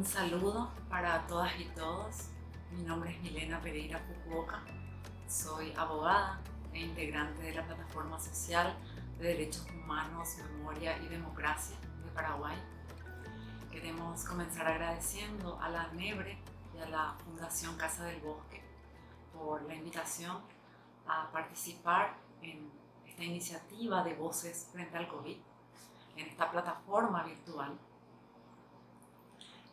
Un saludo para todas y todos. Mi nombre es Milena Pereira Fukuoka. Soy abogada e integrante de la Plataforma Social de Derechos Humanos, Memoria y Democracia de Paraguay. Queremos comenzar agradeciendo a la NEBRE y a la Fundación Casa del Bosque por la invitación a participar en esta iniciativa de Voces frente al COVID, en esta plataforma virtual.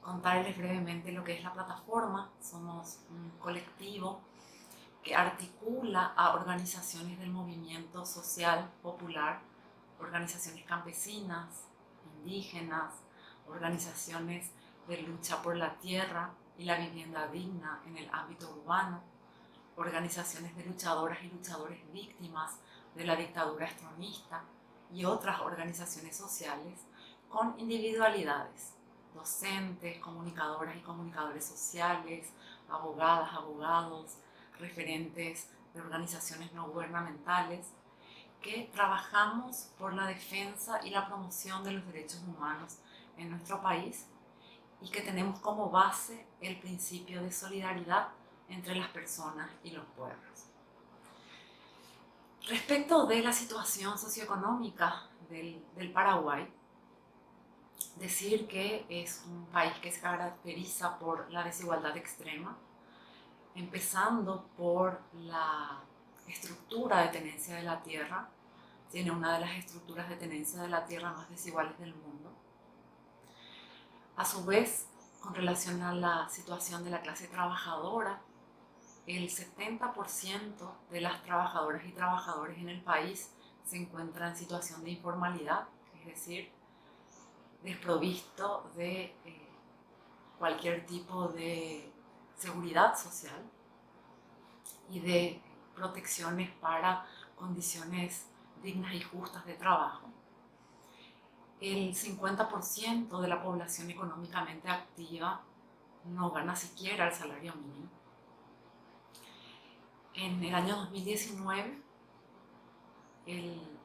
Contarles brevemente lo que es la plataforma. Somos un colectivo que articula a organizaciones del movimiento social popular, organizaciones campesinas, indígenas, organizaciones de lucha por la tierra y la vivienda digna en el ámbito urbano, organizaciones de luchadoras y luchadores víctimas de la dictadura estronista y otras organizaciones sociales con individualidades, docentes, comunicadoras y comunicadores sociales, abogadas, abogados, referentes de organizaciones no gubernamentales, que trabajamos por la defensa y la promoción de los derechos humanos en nuestro país y que tenemos como base el principio de solidaridad entre las personas y los pueblos. Respecto de la situación socioeconómica del Paraguay, decir que es un país que se caracteriza por la desigualdad extrema, empezando por la estructura de tenencia de la tierra. Tiene una de las estructuras de tenencia de la tierra más desiguales del mundo. A su vez, con relación a la situación de la clase trabajadora, el 70% de las trabajadoras y trabajadores en el país se encuentran en situación de informalidad, es decir, desprovisto de cualquier tipo de seguridad social y de protecciones para condiciones dignas y justas de trabajo. El 50% de la población económicamente activa no gana siquiera el salario mínimo. En el año 2019, el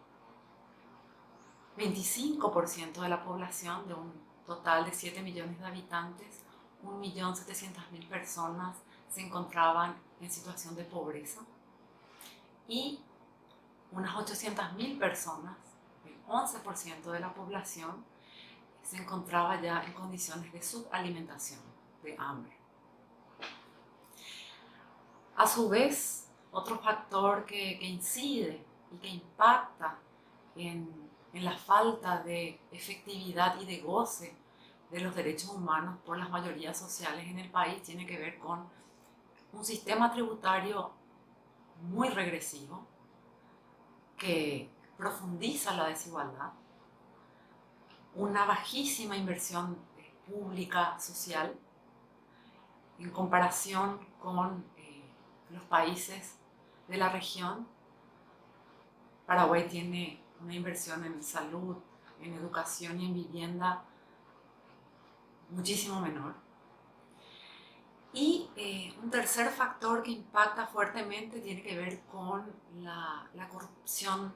25% de la población, de un total de 7 millones de habitantes, 1.700.000 personas se encontraban en situación de pobreza y unas 800.000 personas, el 11% de la población, se encontraba ya en condiciones de subalimentación, de hambre. A su vez, otro factor que incide y que impacta en la falta de efectividad y de goce de los derechos humanos por las mayorías sociales en el país tiene que ver con un sistema tributario muy regresivo que profundiza la desigualdad, una bajísima inversión pública social en comparación con los países de la región. Paraguay tiene una inversión en salud, en educación y en vivienda muchísimo menor. Y un tercer factor que impacta fuertemente tiene que ver con la corrupción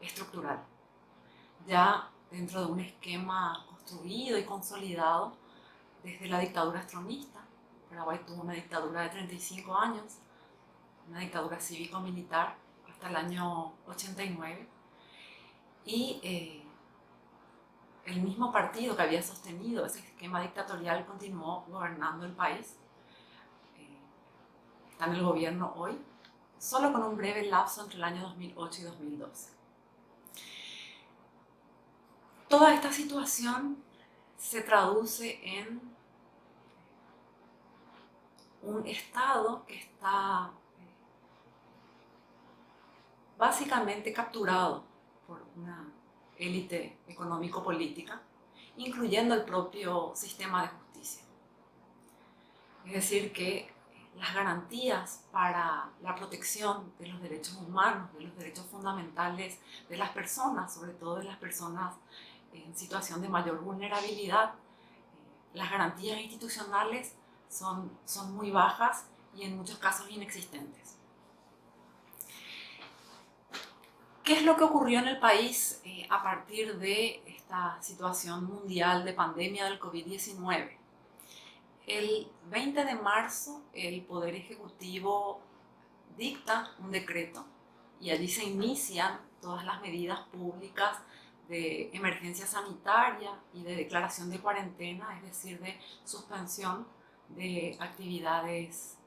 estructural. Ya dentro de un esquema construido y consolidado desde la dictadura estronista, Paraguay tuvo una dictadura de 35 años, una dictadura cívico-militar hasta el año 89, y el mismo partido que había sostenido ese esquema dictatorial continuó gobernando el país. Está en el gobierno hoy, solo con un breve lapso entre el año 2008 y 2012. Toda esta situación se traduce en un Estado que está básicamente capturado por una élite económico-política, incluyendo el propio sistema de justicia. Es decir, que las garantías para la protección de los derechos humanos, de los derechos fundamentales de las personas, sobre todo de las personas en situación de mayor vulnerabilidad, las garantías institucionales son muy bajas y en muchos casos inexistentes. ¿Qué es lo que ocurrió en el país a partir de esta situación mundial de pandemia del COVID-19? El 20 de marzo el Poder Ejecutivo dicta un decreto y allí se inician todas las medidas públicas de emergencia sanitaria y de declaración de cuarentena, es decir, de suspensión de actividades,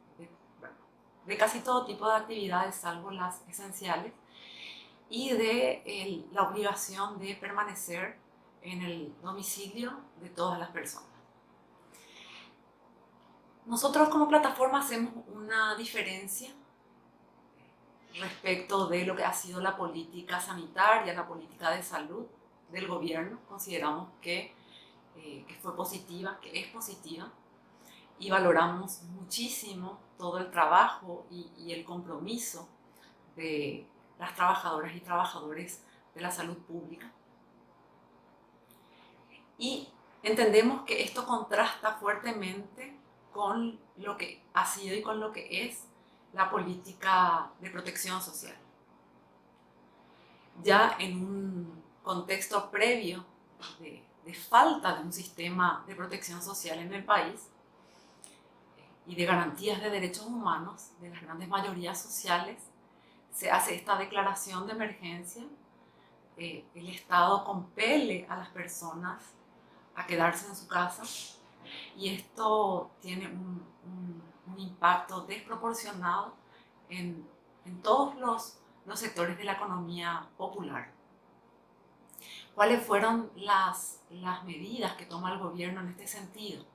de casi todo tipo de actividades, salvo las esenciales, y de la obligación de permanecer en el domicilio de todas las personas. Nosotros como plataforma hacemos una diferencia respecto de lo que ha sido la política sanitaria, la política de salud del gobierno. Consideramos que fue positiva, que es positiva, y valoramos muchísimo todo el trabajo y el compromiso de las trabajadoras y trabajadores de la salud pública. Y entendemos que esto contrasta fuertemente con lo que ha sido y con lo que es la política de protección social. Ya en un contexto previo de falta de un sistema de protección social en el país y de garantías de derechos humanos de las grandes mayorías sociales, se hace esta declaración de emergencia. El Estado compele a las personas a quedarse en su casa y esto tiene un impacto desproporcionado en todos los sectores de la economía popular. ¿Cuáles fueron las medidas que toma el gobierno en este sentido?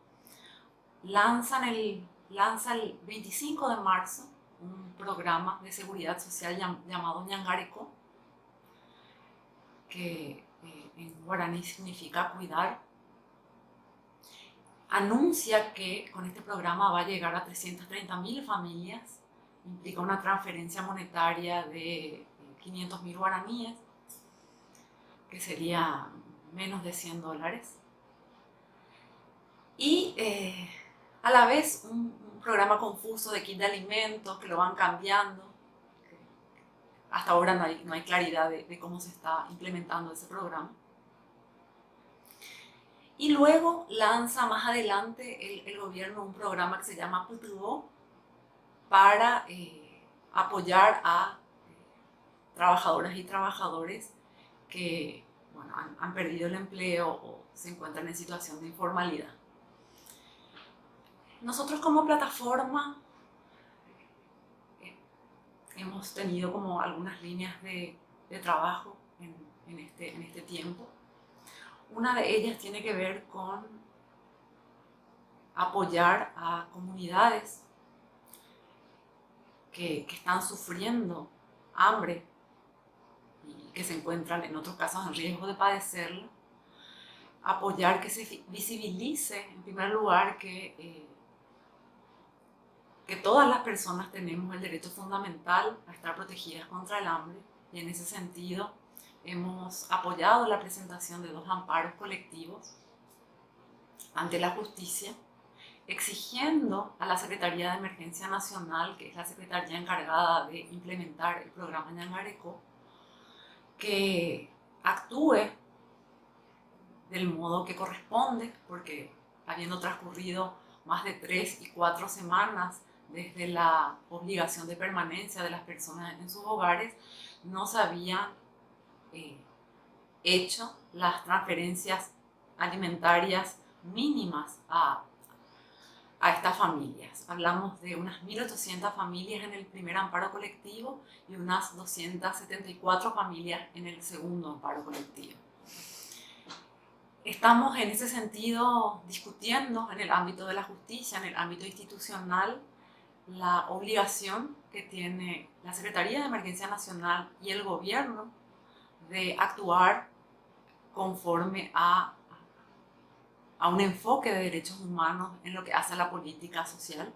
Lanza el 25 de marzo un programa de seguridad social llamado Ñangareco, que en guaraní significa cuidar. Anuncia que con este programa va a llegar a 330.000 familias, implica una transferencia monetaria de 500.000 guaraníes, que sería menos de $100. Y a la vez un programa confuso de kit de alimentos que lo van cambiando. Hasta ahora no hay claridad de cómo se está implementando ese programa. Y luego lanza más adelante el gobierno un programa que se llama Putubo para apoyar a trabajadoras y trabajadores que han perdido el empleo o se encuentran en situación de informalidad. Nosotros como plataforma hemos tenido como algunas líneas de trabajo en este tiempo. Una de ellas tiene que ver con apoyar a comunidades que están sufriendo hambre y que se encuentran en otros casos en riesgo de padecerlo. Apoyar que se visibilice, en primer lugar, que todas las personas tenemos el derecho fundamental a estar protegidas contra el hambre, y en ese sentido hemos apoyado la presentación de 2 amparos colectivos ante la justicia, exigiendo a la Secretaría de Emergencia Nacional, que es la secretaría encargada de implementar el programa Ñangareco, que actúe del modo que corresponde, porque habiendo transcurrido más de 3 y 4 semanas desde la obligación de permanencia de las personas en sus hogares, no se habían hecho las transferencias alimentarias mínimas a estas familias. Hablamos de unas 1.800 familias en el primer amparo colectivo y unas 274 familias en el segundo amparo colectivo. Estamos en ese sentido discutiendo en el ámbito de la justicia, en el ámbito institucional, la obligación que tiene la Secretaría de Emergencia Nacional y el gobierno de actuar conforme a un enfoque de derechos humanos en lo que hace a la política social.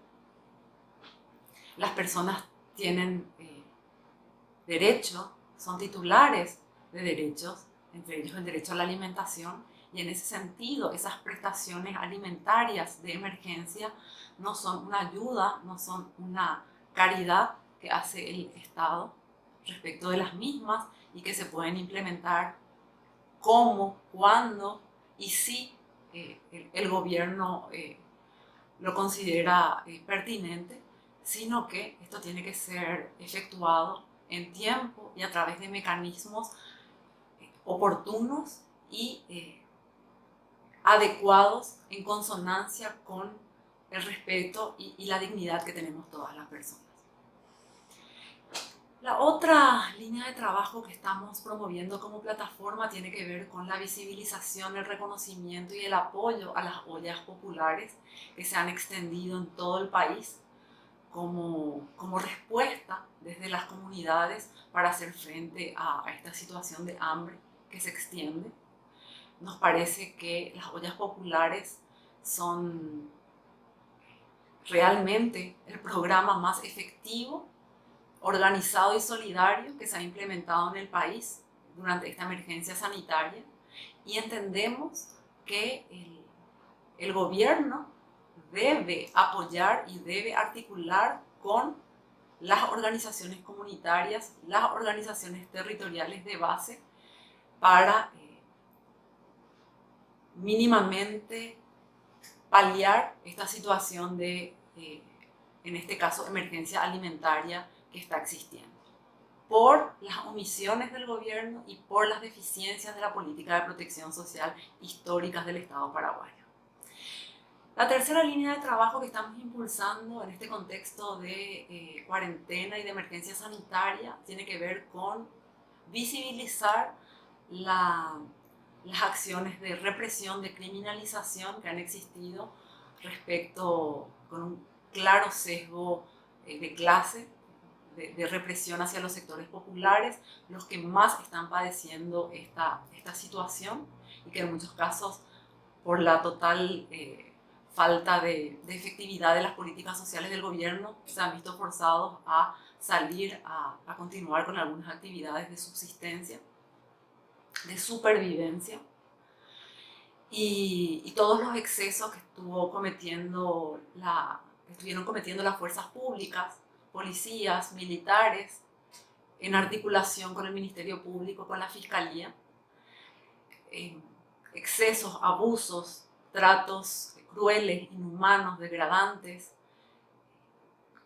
Las personas tienen derecho, son titulares de derechos, entre ellos el derecho a la alimentación, y en ese sentido esas prestaciones alimentarias de emergencia no son una ayuda, no son una caridad que hace el Estado respecto de las mismas y que se pueden implementar cómo, cuándo y si el gobierno lo considera pertinente, sino que esto tiene que ser efectuado en tiempo y a través de mecanismos oportunos y adecuados en consonancia con el respeto y la dignidad que tenemos todas las personas. La otra línea de trabajo que estamos promoviendo como plataforma tiene que ver con la visibilización, el reconocimiento y el apoyo a las ollas populares que se han extendido en todo el país como respuesta desde las comunidades para hacer frente a esta situación de hambre que se extiende. Nos parece que las ollas populares son realmente el programa más efectivo, organizado y solidario que se ha implementado en el país durante esta emergencia sanitaria, y entendemos que el gobierno debe apoyar y debe articular con las organizaciones comunitarias, las organizaciones territoriales de base para mínimamente paliar esta situación de, en este caso, emergencia alimentaria que está existiendo, por las omisiones del gobierno y por las deficiencias de la política de protección social históricas del Estado paraguayo. La tercera línea de trabajo que estamos impulsando en este contexto de cuarentena y de emergencia sanitaria tiene que ver con visibilizar las acciones de represión, de criminalización que han existido respecto con un claro sesgo de clase, de represión hacia los sectores populares, los que más están padeciendo esta situación, y que en muchos casos, por la total falta de efectividad de las políticas sociales del gobierno, se han visto forzados a salir a continuar con algunas actividades de subsistencia, de supervivencia, y todos los excesos que estuvieron cometiendo las fuerzas públicas, policías, militares, en articulación con el Ministerio Público, con la Fiscalía, excesos, abusos, tratos crueles, inhumanos, degradantes,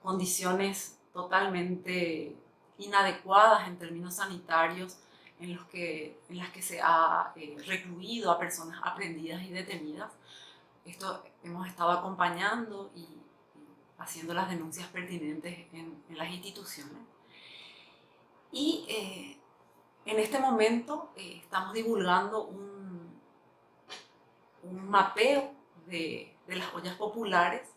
condiciones totalmente inadecuadas en términos sanitarios en las que se ha recluido a personas aprehendidas y detenidas. Esto hemos estado acompañando y haciendo las denuncias pertinentes en las instituciones. Y en este momento estamos divulgando un mapeo de las ollas populares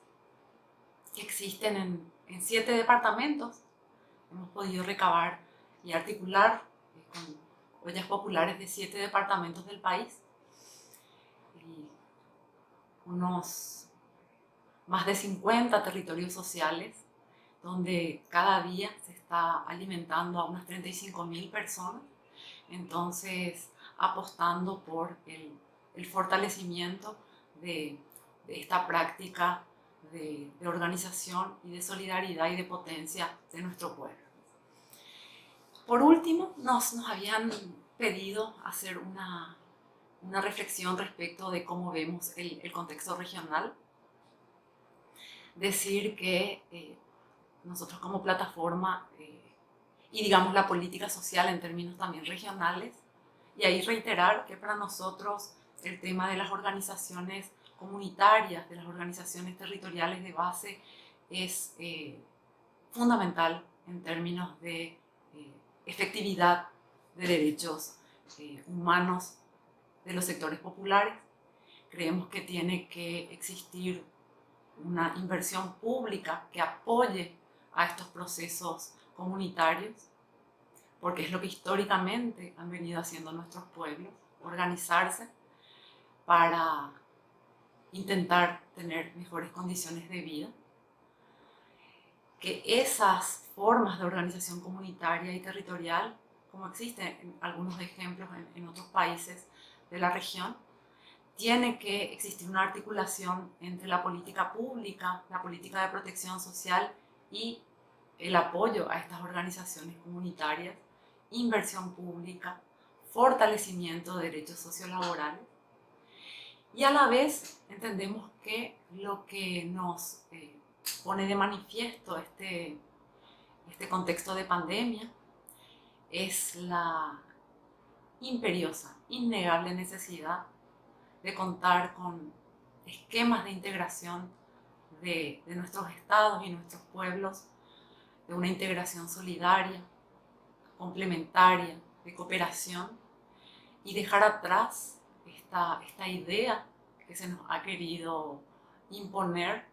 que existen en 7 departamentos. Hemos podido recabar y articular con ollas populares de 7 departamentos del país, y unos más de 50 territorios sociales, donde cada día se está alimentando a unas 35.000 personas. Entonces, apostando por el fortalecimiento de esta práctica de organización y de solidaridad y de potencia de nuestro pueblo. Por último, nos habían pedido hacer una reflexión respecto de cómo vemos el contexto regional. Decir que nosotros como plataforma y digamos la política social en términos también regionales, y ahí reiterar que para nosotros el tema de las organizaciones comunitarias, de las organizaciones territoriales de base es fundamental en términos de efectividad de derechos humanos de los sectores populares. Creemos que tiene que existir una inversión pública que apoye a estos procesos comunitarios, porque es lo que históricamente han venido haciendo nuestros pueblos, organizarse para intentar tener mejores condiciones de vida. Que esas formas de organización comunitaria y territorial, como existen en algunos ejemplos en otros países de la región, tiene que existir una articulación entre la política pública, la política de protección social y el apoyo a estas organizaciones comunitarias, inversión pública, fortalecimiento de derechos sociolaborales. Y a la vez entendemos que lo que nos pone de manifiesto este contexto de pandemia es la imperiosa, innegable necesidad de contar con esquemas de integración de nuestros estados y nuestros pueblos, de una integración solidaria, complementaria, de cooperación, y dejar atrás esta idea que se nos ha querido imponer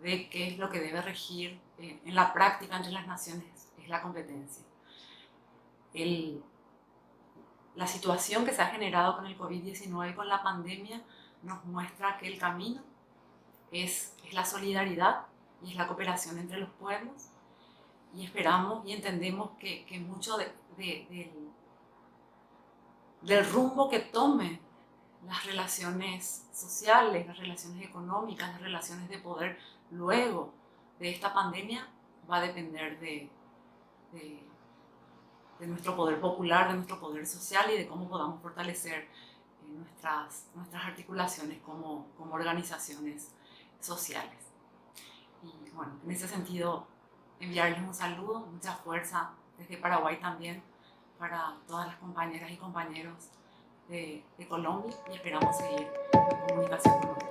de qué es lo que debe regir en la práctica entre las naciones, es la competencia. La situación que se ha generado con el COVID-19 y con la pandemia nos muestra que el camino es la solidaridad y es la cooperación entre los pueblos, y esperamos y entendemos que mucho del rumbo que tomen las relaciones sociales, las relaciones económicas, las relaciones de poder luego de esta pandemia va a depender de nuestro poder popular, de nuestro poder social y de cómo podamos fortalecer nuestras articulaciones como organizaciones sociales. Y bueno, en ese sentido, enviarles un saludo, mucha fuerza desde Paraguay también para todas las compañeras y compañeros de Colombia, y esperamos seguir en comunicación con ustedes.